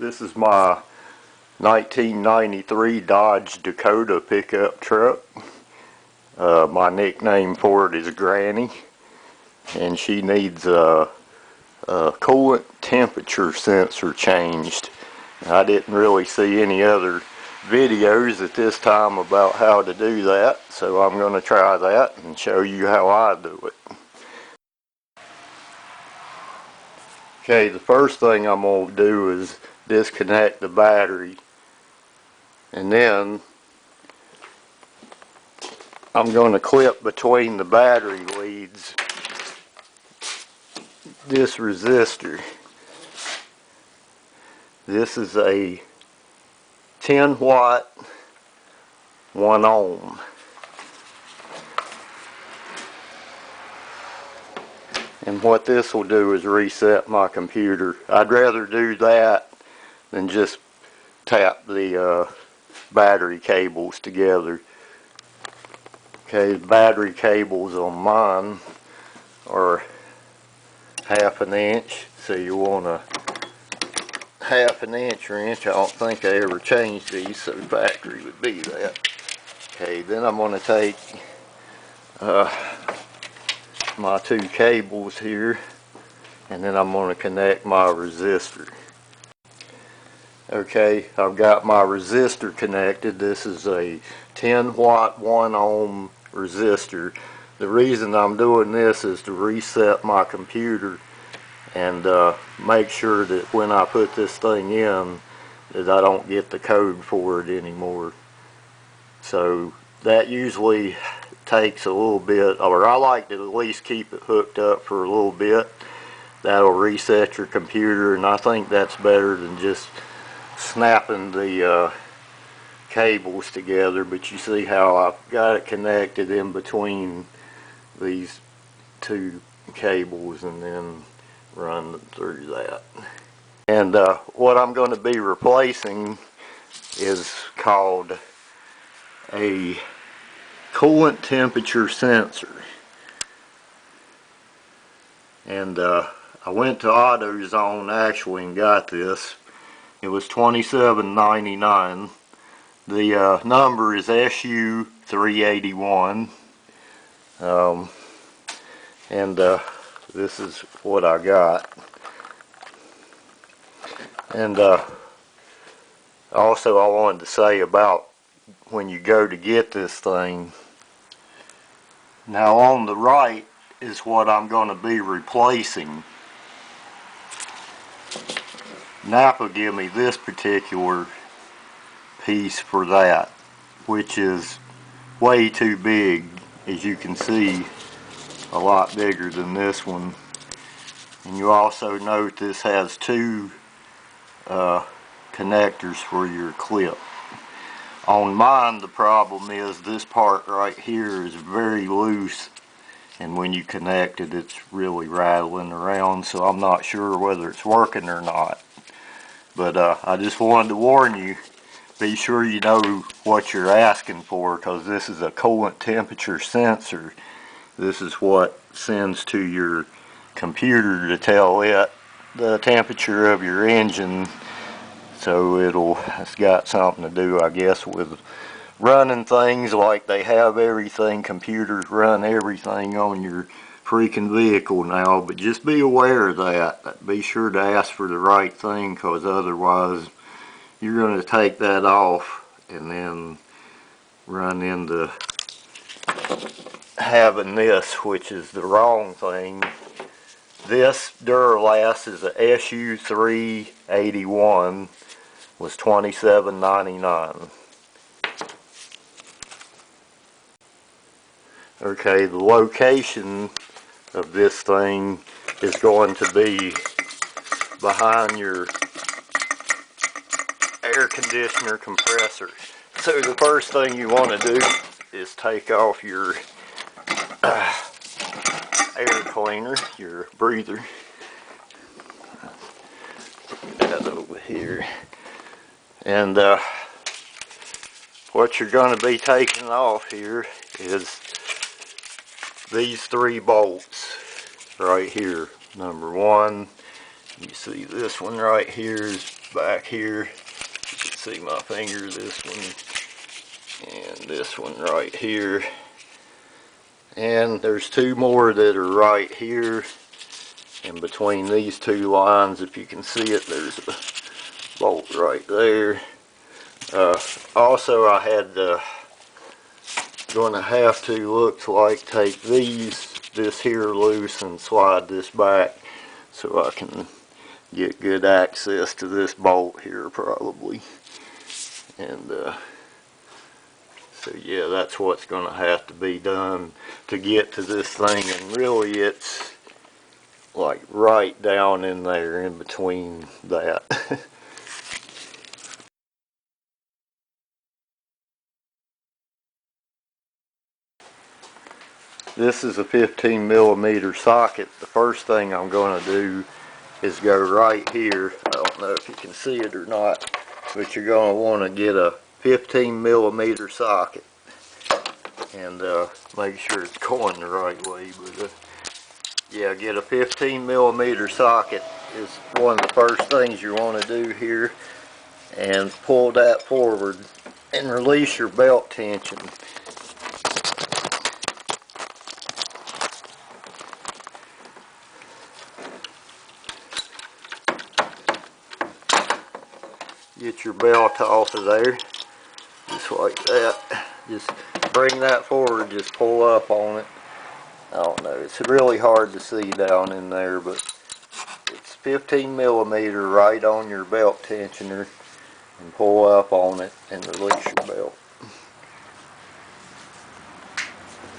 This is my 1993 Dodge Dakota pickup truck. My nickname for it is Granny, and she needs a coolant temperature sensor changed. I didn't really see any other videos at this time about how to do that, so I'm going to try that and show you how I do it. Okay, the first thing I'm going to do is disconnect the battery, and then I'm going to clip between the battery leads this resistor. This is a 10 watt 1 ohm. And what this will do is reset my computer. I'd rather do that than just tap the battery cables together. Okay, the battery cables on mine are 1/2 inch, so you want a 1/2 inch wrench. I don't think I ever changed these, so the factory would be that. Okay, then I'm going to take my 2 cables here, and then I'm going to connect my resistor. Okay, I've got my resistor connected. This is a 10 watt 1 ohm resistor. The reason I'm doing this is to reset my computer and make sure that when I put this thing in that I don't get the code for it anymore. So that usually takes a little bit, or I like to at least keep it hooked up for a little bit. That'll reset your computer, and I think that's better than just snapping the cables together. But you see how I've got it connected in between these 2 cables and then run through that. And what I'm going to be replacing is called a coolant temperature sensor. And I went to AutoZone actually and got this. It was $27.99. The number is SU381. This is what I got. And also I wanted to say about when you go to get this thing. Now on the right is what I'm going to be replacing. Napa gave me this particular piece for that, which is way too big. As you can see, a lot bigger than this one. And you also note this has 2 connectors for your clip. On mine, the problem is this part right here is very loose, and when you connect it, it's really rattling around, so I'm not sure whether it's working or not. But I just wanted to warn you, be sure you know what you're asking for, because this is a coolant temperature sensor. This is what sends to your computer to tell it the temperature of your engine. So it's got something to do, I guess, with running things like they have everything. Computers run everything on your freaking vehicle now, but just be aware of that. Be sure to ask for the right thing, because otherwise you're going to take that off and then run into having this, which is the wrong thing. This Duralast is a SU381, was $27.99. Okay, the location of this thing is going to be behind your air conditioner compressor. So the first thing you want to do is take off your air cleaner, your breather. Put that over here. And what you're going to be taking off here is these 3 bolts right here. Number 1, You see this one right here is back here. You can see my finger, this one, and this one right here. And there's two more that are right here. And between these two lines, if you can see it, there's a bolt right there. Also, I had gonna have to, looks like, take this here loose and slide this back so I can get good access to this bolt here probably. And so yeah, that's what's gonna have to be done to get to this thing, and really it's like right down in there in between that. This is a 15 millimeter socket. The first thing I'm going to do is go right here. I don't know if you can see it or not, but you're going to want to get a 15 millimeter socket and make sure it's going the right way. But yeah, get a 15 millimeter socket is one of the first things you want to do here, and pull that forward and release your belt tension. Get your belt off of there, just like that. Just bring that forward, just pull up on it. I don't know, it's really hard to see down in there, but it's 15 millimeter right on your belt tensioner, and pull up on it and release your belt.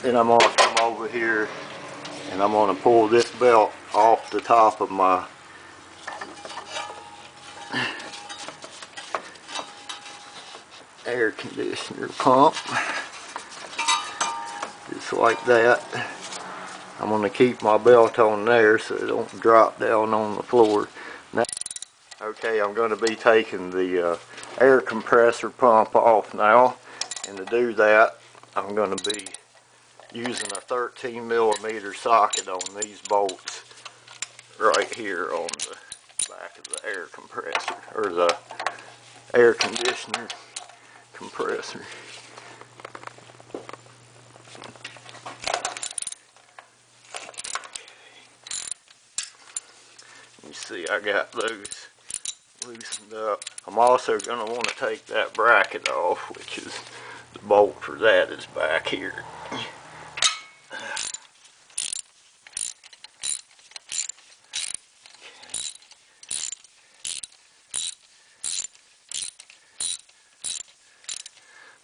Then I'm going to come over here and I'm going to pull this belt off the top of my air conditioner pump, just like that. I'm going to keep my belt on there so it don't drop down on the floor. Now, okay, I'm going to be taking the air compressor pump off now, and to do that I'm going to be using a 13 millimeter socket on these bolts right here on the back of the air compressor, or the air conditioner compressor. You see I got those loosened up. I'm also going to want to take that bracket off, which is the bolt for that is back here.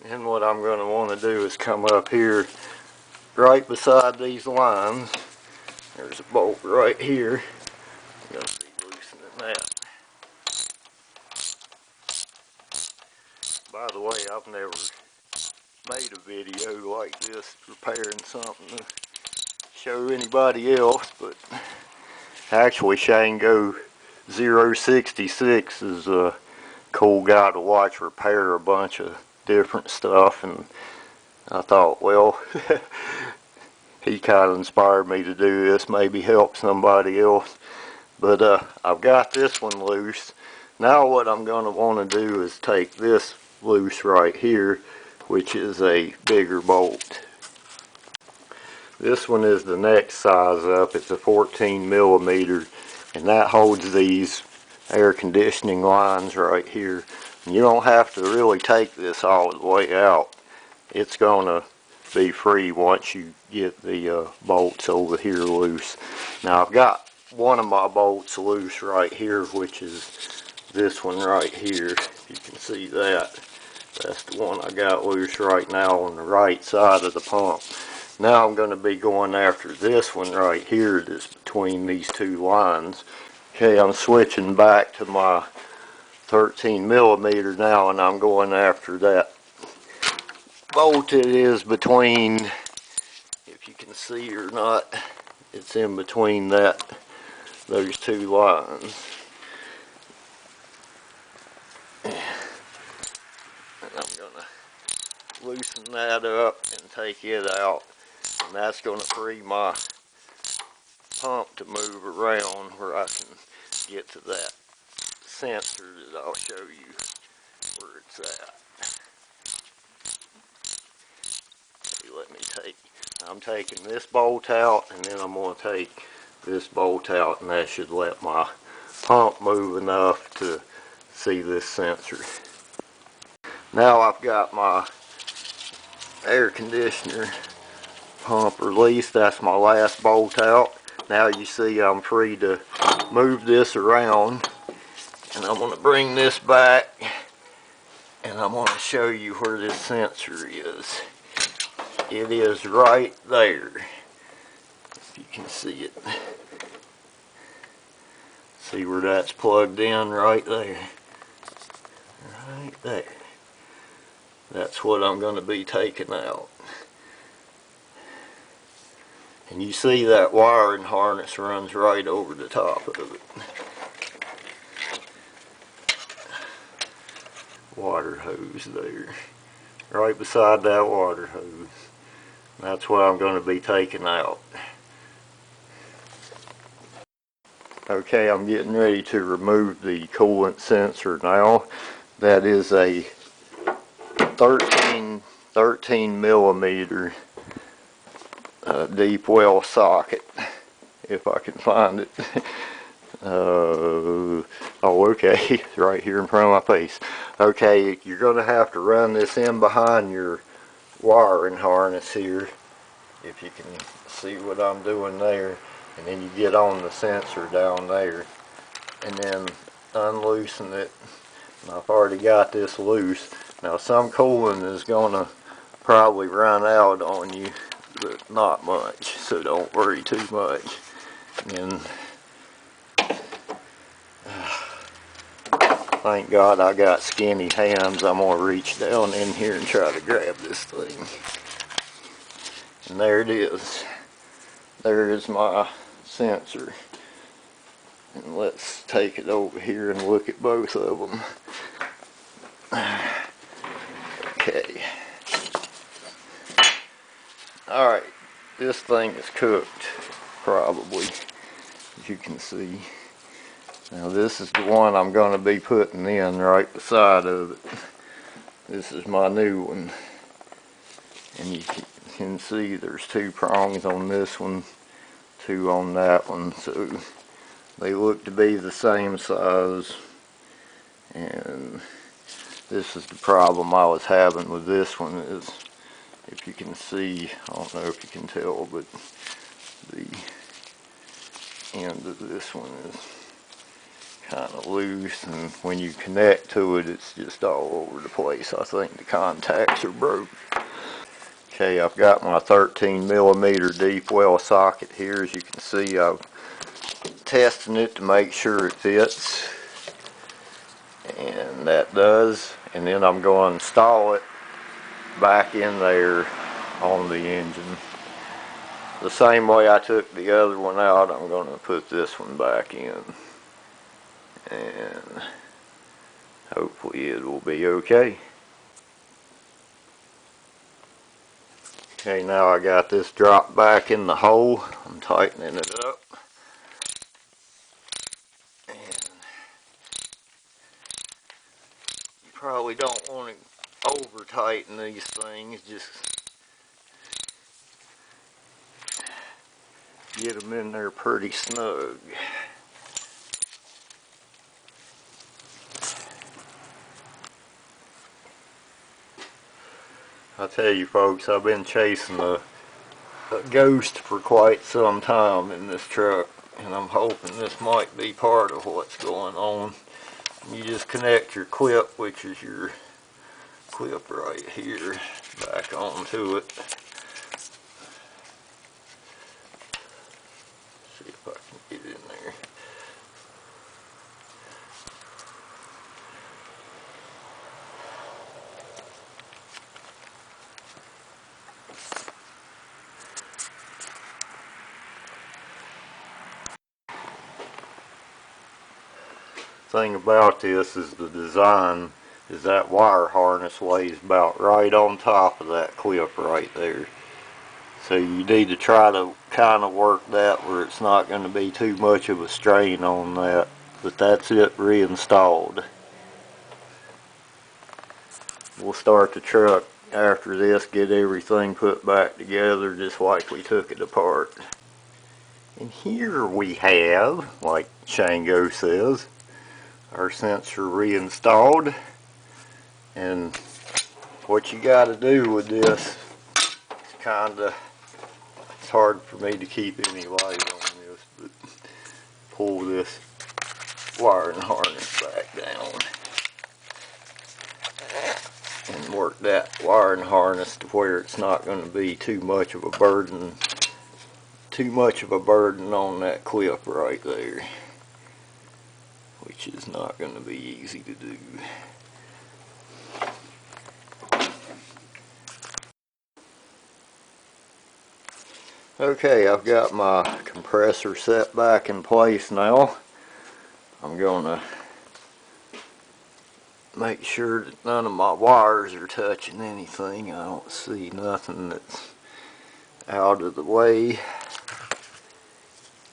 And what I'm going to want to do is come up here right beside these lines. There's a bolt right here. I'm going to be loosening that. By the way, I've never made a video like this repairing something to show anybody else, but actually Shango 066 is a cool guy to watch repair a bunch of different stuff, and I thought, well, he kind of inspired me to do this, maybe help somebody else. But I've got this one loose. Now what I'm going to want to do is take this loose right here, which is a bigger bolt. This one is the next size up. It's a 14 millimeter, and that holds these air conditioning lines right here. And you don't have to really take this all the way out. It's going to be free once you get the bolts over here loose. Now I've got one of my bolts loose right here, which is this one right here. You can see that. That's the one I got loose right now on the right side of the pump. Now I'm going to be going after this one right here that's between these two lines. Okay, I'm switching back to my 13 millimeter now, and I'm going after that bolt. It is between, if you can see or not, it's in between those two lines. And I'm going to loosen that up and take it out, and that's going to free my pump to move around where I can get to that sensor that I'll show you where it's at. I'm taking this bolt out, and then I'm going to take this bolt out, and that should let my pump move enough to see this sensor. Now I've got my air conditioner pump released. That's my last bolt out. Now you see I'm free to move this around, and I'm going to bring this back, and I'm going to show you where this sensor is. It is right there, if you can see it. See where that's plugged in? Right there. Right there. That's what I'm going to be taking out. And you see that wiring harness runs right over the top of it. Water hose there. Right beside that water hose. That's what I'm going to be taking out. Okay, I'm getting ready to remove the coolant sensor now. That is a 13 millimeter deep well socket, if I can find it. Oh, okay, it's right here in front of my face. Okay, you're going to have to run this in behind your wiring harness here, if you can see what I'm doing there, and then you get on the sensor down there, and then unloosen it. And I've already got this loose. Now some coolant is going to probably run out on you, but not much, so don't worry too much. And thank God I got skinny hands. I'm going to reach down in here and try to grab this thing. And there it is. There is my sensor. And let's take it over here and look at both of them. Okay. Alright, this thing is cooked, probably, as you can see. Now this is the one I'm going to be putting in right beside of it. This is my new one. And you can see there's two prongs on this one, two on that one, so they look to be the same size. And this is the problem I was having with this one, is if you can see, I don't know if you can tell, but the end of this one is kind of loose, and when you connect to it, it's just all over the place. I think the contacts are broke. Okay, I've got my 13 millimeter deep well socket here. As you can see, I'm testing it to make sure it fits, and that does. And then I'm going to install it back in there on the engine. The same way I took the other one out, I'm going to put this one back in. And hopefully it will be okay. Okay, now I got this dropped back in the hole. I'm tightening it up. And you probably don't want to over tighten these things, just get them in there pretty snug. I tell you folks, I've been chasing a ghost for quite some time in this truck, and I'm hoping this might be part of what's going on. You just connect your clip, which is your clip right here, back onto it. See if I can get in there. Thing about this is the design is that wire harness lays about right on top of that clip right there. So you need to try to kind of work that where it's not going to be too much of a strain on that. but that's it reinstalled. We'll start the truck after this, get everything put back together just like we took it apart. And here we have, like Shango says, our sensor reinstalled. And what you got to do with this is it's hard for me to keep any light on this, but pull this wiring harness back down and work that wiring harness to where it's not going to be too much of a burden on that clip right there, which is not going to be easy to do. Okay, I've got my compressor set back in place now. I'm going to make sure that none of my wires are touching anything. I don't see nothing that's out of the way.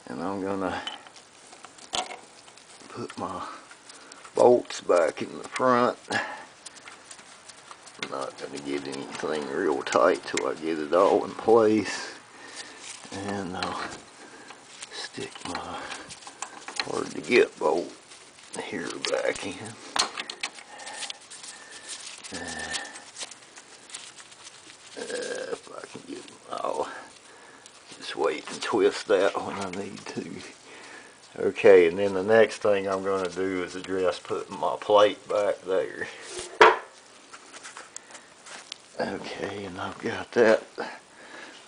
And I'm going to put my bolts back in the front. I'm not going to get anything real tight till I get it all in place. And I'll stick my hard to get bolt here back in. If I can get, I'll just wait and twist that when I need to. Okay, and then the next thing I'm going to do is address putting my plate back there. Okay, and I've got that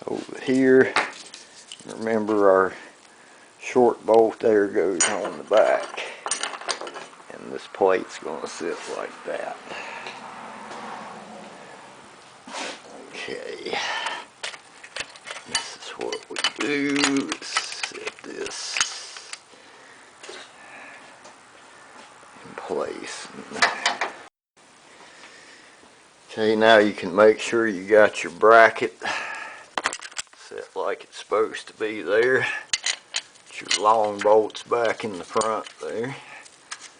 over here. Remember, our short bolt there goes on the back, and this plate's going to sit like that. Okay, this is what we do. Set this in place. Okay, now you can make sure you got your bracket set like it's supposed to be there. Put your long bolts back in the front there.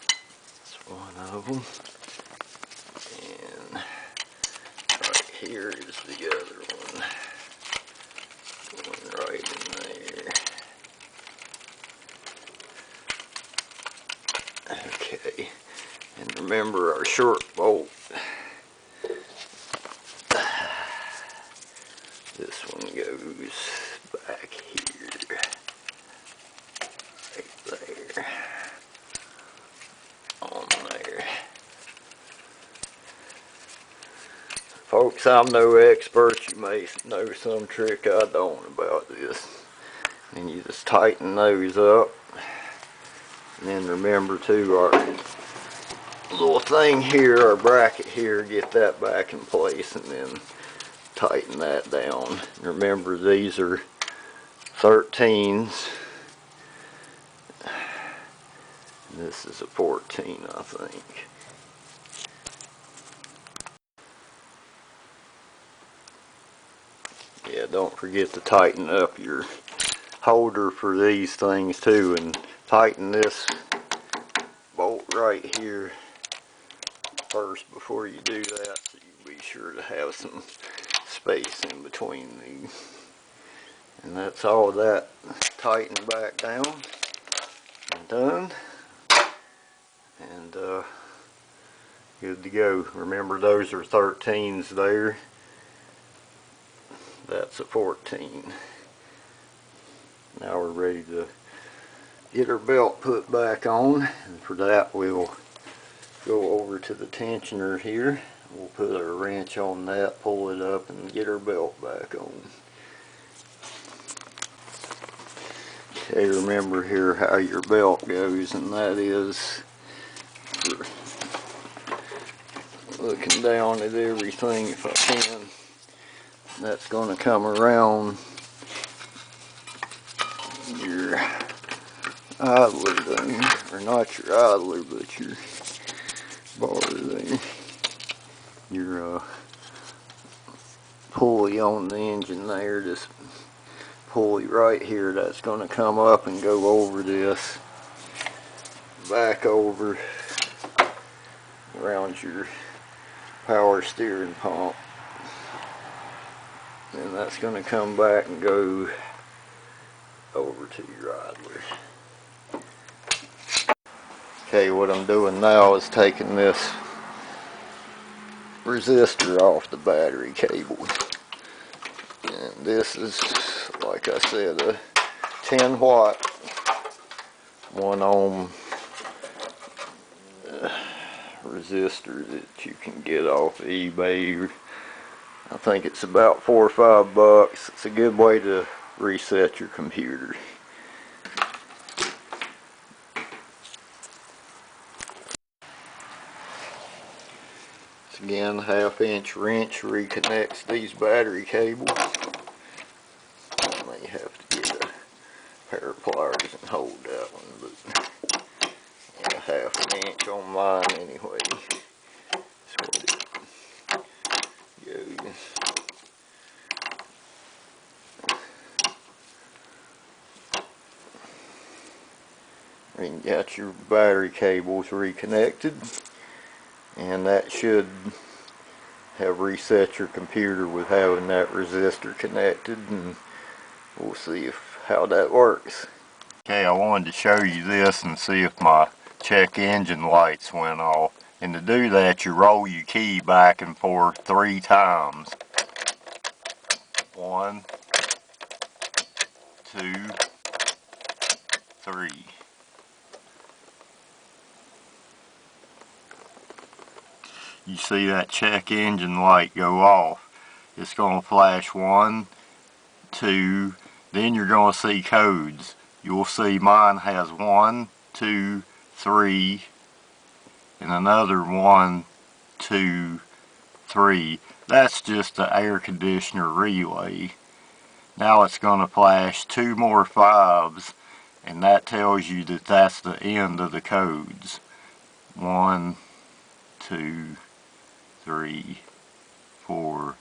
That's one of them. And right here is the other one. Going right in there. Okay. And remember our short bolt. This one goes back here. Right there. On there. Folks, I'm no expert. You may know some trick I don't about this. And you just tighten those up. And then remember too, our little thing here, our bracket here, get that back in place and then tighten that down. Remember, these are 13s. This is a 14, I think. Yeah, don't forget to tighten up your holder for these things too, and tighten this bolt right here first before you do that, so you be sure to have some space in between these. And that's all that tightened back down and done, and good to go. Remember, those are 13s there. That's a 14. Now we're ready to get our belt put back on, and for that we'll go over to the tensioner here. We'll put our wrench on that, pull it up, and get our belt back on. Okay, remember here how your belt goes, and that is for looking down at everything if I can. That's going to come around your idler thing, or not your idler, but your bar thing, your pulley on the engine there. This pulley right here, that's going to come up and go over this back over around your power steering pump, and that's going to come back and go over to your idler. Okay, what I'm doing now is taking this resistor off the battery cable, and this is, like I said, a 10 watt 1 ohm resistor that you can get off eBay. I think it's about $4 or $5. It's a good way to reset your computer. Again, 1/2-inch wrench reconnects these battery cables. I may have to get a pair of pliers and hold that one, but yeah, 1/2 inch on mine anyway. That's what it goes. And you got your battery cables reconnected, and that should have reset your computer with having that resistor connected, and we'll see how that works. Okay, I wanted to show you this and see if my check engine lights went off. And to do that, you roll your key back and forth 3 times. 1, 2, 3. You see that check engine light go off. It's going to flash 1, 2, then you're going to see codes. You'll see mine has 1, 2, 3, and another 1, 2, 3. That's just the air conditioner relay. Now it's going to flash 2 more 5s, and that tells you that that's the end of the codes. 1, 2, 3, 4,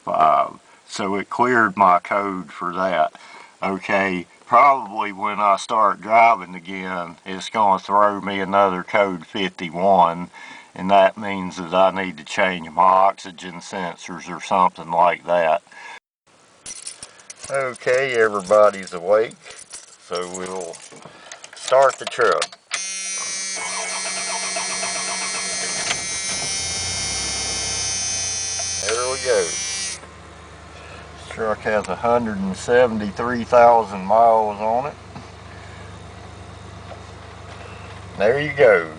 5. So it cleared my code for that. Okay, probably when I start driving again, it's going to throw me another code 51, and that means that I need to change my oxygen sensors or something like that. Okay, everybody's awake, so we'll start the truck. There we go. This truck has 173,000 miles on it. There you go.